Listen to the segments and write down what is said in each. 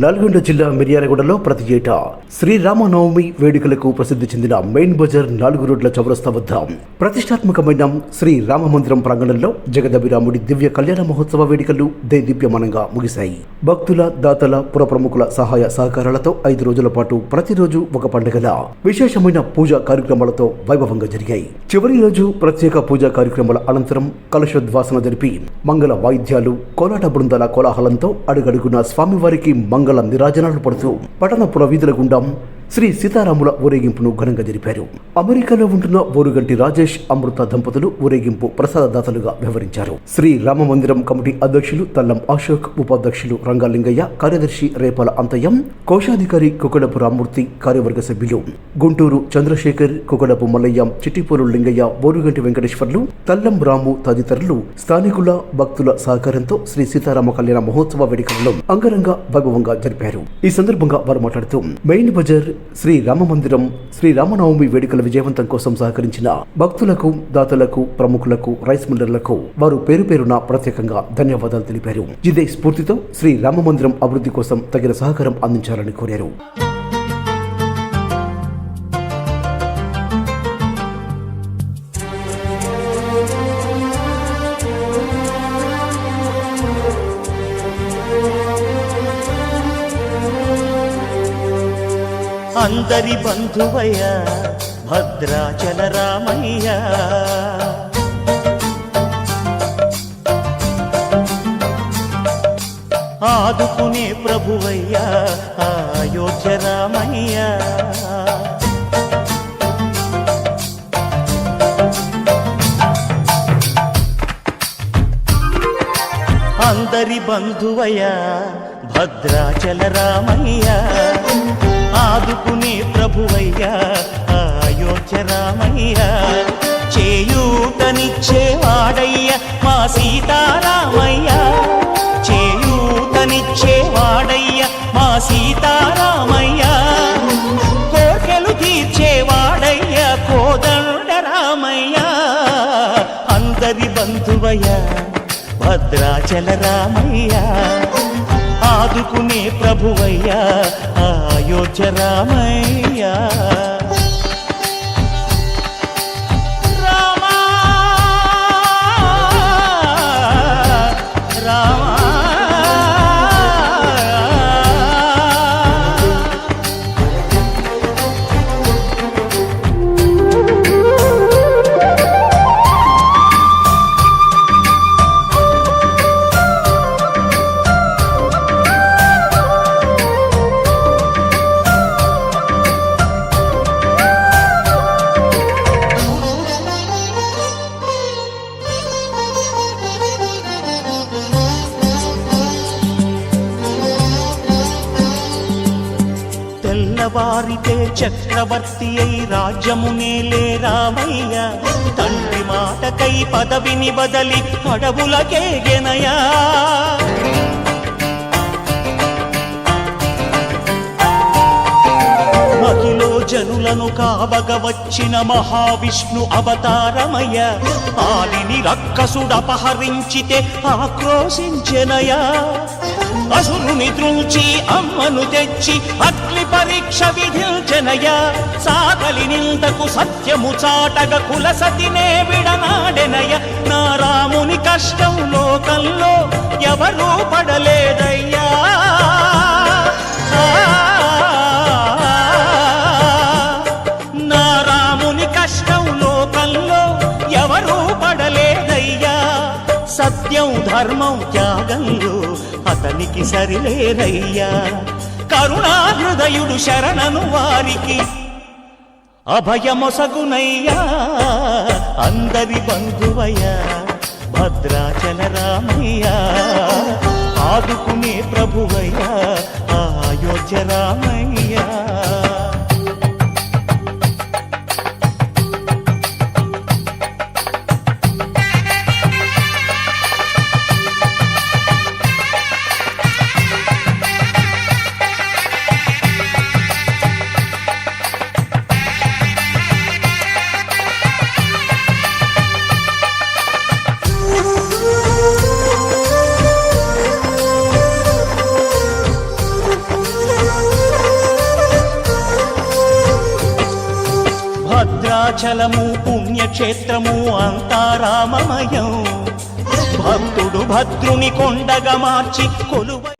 నల్గొండ జిల్లా మిర్యాలగూడలో ప్రతి ఏటా శ్రీరామనవమి వేడుకలకు ప్రసిద్ధి చెందిన మెయిన్ బజార్ 4 రోడ్ల చౌరస్తా వద్ద ప్రతిష్టాత్మకమైన శ్రీ రామ మందిరం ప్రాంగణంలో జగదభిరాముడి దివ్య కళ్యాణ మహోత్సవ వేడుకలు దేదీప్యమానంగా ముగిశాయి. భక్తుల, దాతల, పుర ప్రముఖుల సహాయ సహకారాలతో 5 రోజుల పాటు ప్రతిరోజు ఒక పండుగల విశేషమైన పూజా కార్యక్రమాలతో వైభవంగా జరిగాయి. చివరి రోజు ప్రత్యేక పూజా కార్యక్రమాల అనంతరం కలశోద్వాసన జరిపి మంగళ వాయిద్యాలు, కోలాట బృందాల కోలాహలంతో అడుగడుగున స్వామివారికి మంగళ నిరాజనాలు పడుతూ పట్టణపుర వీధుల గుండా శ్రీ సీతారాముల ఊరేగింపును ఘనంగా జరిపారు. అమెరికాలో ఉంటున్న ఓరుగంటి రాజేష్, అమృత దంపతులు ఊరేగింపు ప్రసాదదాతలుగా వ్యవహరించారు. శ్రీ రామ మందిరం కమిటీ అధ్యక్షులు తల్లం అశోక్, ఉపాధ్యక్షులు రంగాలింగయ్య, కార్యదర్శి రేపాల అంతయ్యం, కోశాధికారి కుకడపు రామూర్తి, కార్యవర్గ సభ్యులు గుంటూరు చంద్రశేఖర్, కుకడపు మల్లయ్య, చిట్టిపూరు లింగయ్య, ఓరుగంటి వెంకటేశ్వర్లు, తల్లం రాము తదితరులు స్థానికుల, భక్తుల సహకారంతో శ్రీ సీతారామ కళ్యాణ మహోత్సవ వేడుకలను అంగరంగ వైభవంగా జరిపారు. ఈ సందర్భంగా వారు మాట్లాడుతూ మెయిన్ బజార్ శ్రీ రామ మందిరం శ్రీరామనవమి వేడుకల విజయవంతం కోసం సహకరించిన భక్తులకు, దాతలకు, ప్రముఖులకు, రైస్ మిల్లర్లకు వారు పేరు పేరున ప్రత్యేకంగా ధన్యవాదాలు తెలిపారు. ఇదే స్ఫూర్తితో శ్రీ రామ మందిరం అభివృద్ధి కోసం తగిన సహకారం అందించాలని కోరారు. అందరి బంధువయ్య భద్రాచల రామయ్య, ఆదుకునే ప్రభువయ్య అయోధ్య రామయ్య. అందరి బంధువయ్య భద్రాచల రామయ్య, ఆదుకునే ప్రభువయ్య అయోధ్య రామయ్య. చేయూతనిచ్చేవాడయ్య మా సీతారామయ్య, చేయూతనిచ్చేవాడయ్య మా సీతారామయ్య. కోర్కెలు తీర్చేవాడయ్య కోదండ రామయ్య. అందరి బంధువయ్య భద్రాచల రామయ్య, ఆదుకునే ప్రభువయ్య అయోధ్య రామయ్య. తెల్లవారితే చక్రవర్తి అయి రాజ్యమునేలే రామయ్య, తండ్రి మాటకై పదవిని బదలి అడవులకేగెనయా. మహిలో జనులను కావగ వచ్చిన మహావిష్ణు అవతారమయ్య, ఆలిని రక్కసుడపహరించితే ఆక్రోశించెనయా. అసురుని త్రుంచి అమ్మను తెచ్చి అగ్ని పరీక్ష విధించెనయా. సాగలి నిందకు సత్యము చాటగ కుల సతినే విడనాడెనయ. నా రాముని కష్టం లోకంలో ఎవరూ పడలేదయ్యా. నా రాముని కష్టం లోకంలో ఎవరూ పడలేదయ్యా. సత్యం, ధర్మం, త్యాగంలో అతనికి సరిలేరయ్యా. కరుణా హృదయుడు శరణను వారికి అభయమొసగునయ్యా. అందరి బంధువయ్య భద్రాచల రామయ్య, ఆదుకునే ప్రభువయ్య అయోధ్య రామయ్య. భద్రాచలము పుణ్యక్షేత్రము అంతా రామమయం. భక్తుడు భద్రుని కొండగా మార్చి కొలువై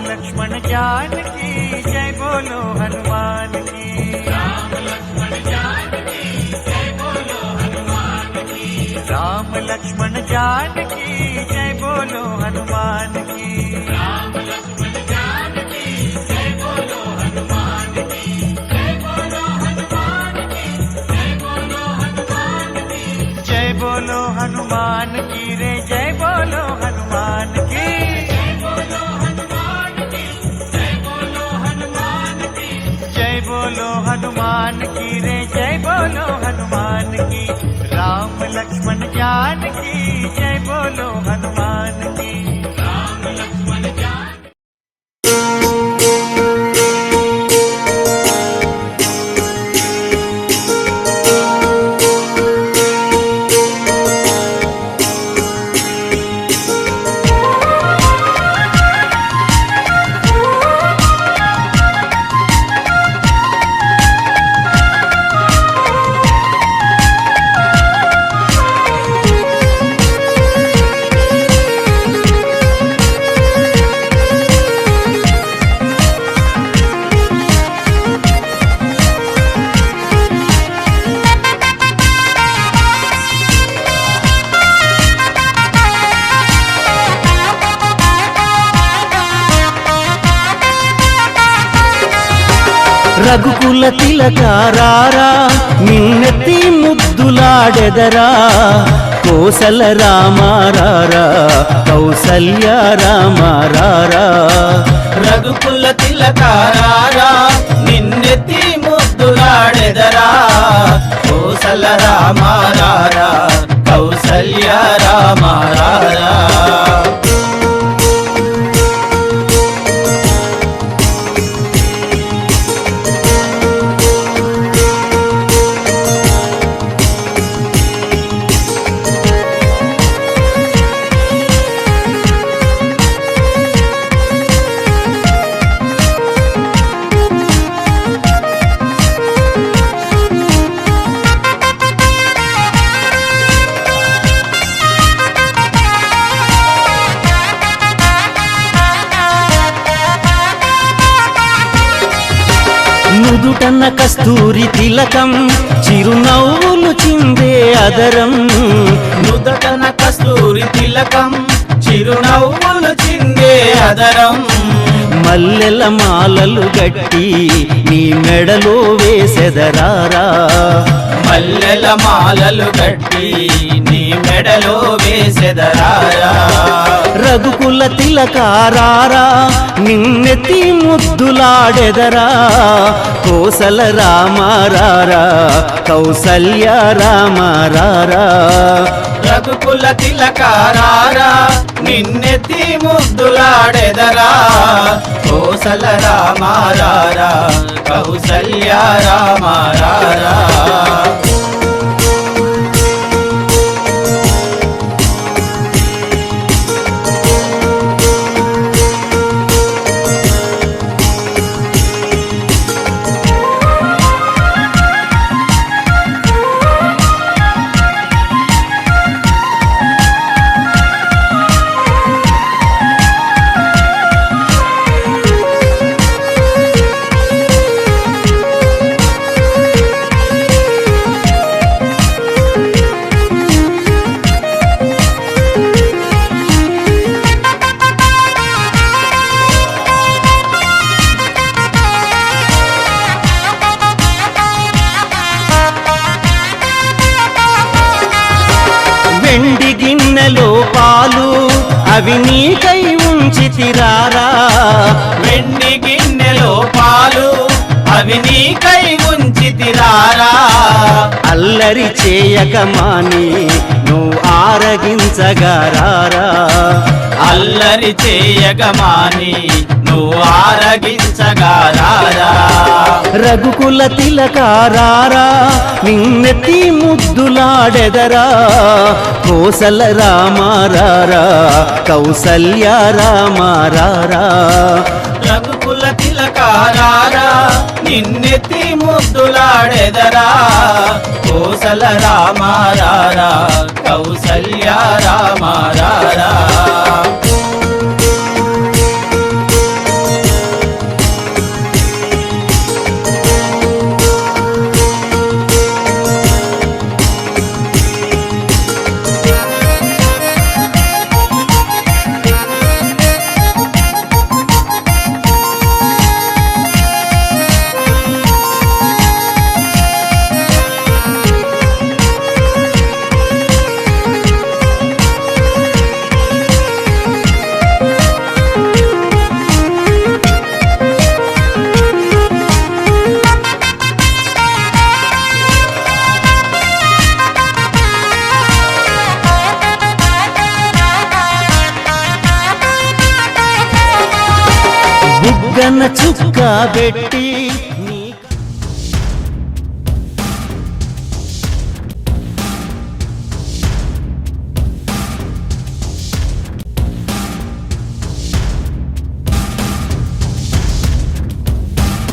लक्ष्मण जानकी जय बोलो हनुमान की। राम लक्ष्मण जानकी जय बोलो हनुमान की। जय बोलो हनुमान की। जय बोलो हनुमान की। जय बोलो हनुमान की रे लक्ष्मण जान की जय बोलो हनुमान की రఘుకుల తిలకారారా నిన్నెత్తి ముద్దులాడెదరా కోసల రామారారా కౌసల్య రామారారా రఘుకుల తిలకారారా నిన్నెత్తి ముద్దులాడెదరా కోసల రామారారా కౌసల్య రామారారా నుదుటన్న కస్తూరి తిలకం చిరునవ్వులు చిందే అదరం నుదటన కస్తూరి తిలకం చిరునవ్వులు చిందే అదరం మల్లెల మాలలు గట్టి నీ మెడలో వేసెదరారా మల్లెల మాలలు కట్టి నీ మెడలో వేసెదరారా రఘుకుల తిలకారారా నిన్నెత్తి ముద్దులాడెదరా కోసల రామారారా కౌసల్య రామారారా రఘుకుల తిలకారారా నిన్నెత్తి ముద్దులాడెదరా కోసల రామారారా కౌసల్య రామారారా వెండి గిన్నెలో పాలు అవి నీకై ఉంచితిరారా వెండి గిన్నెలో పాలు అవి నీకై ఉంచితిరారా అల్లరి చేయక మాని నువ్వు ఆరగించగారారా అల్లరి చేయగమాని నువ్వు ఆరగించగారారా రఘుకుల తిలకారారా నిన్నెత్తి ముద్దులాడెదరా కోసల రామారారా కౌసల్య రామారారా రఘుకుల తిలకారారా నిన్నెత్తి ముద్దులాడెదరా కోసల రామారారా కౌసల్య రామారారా బుగ్గన చుక్క పెట్టి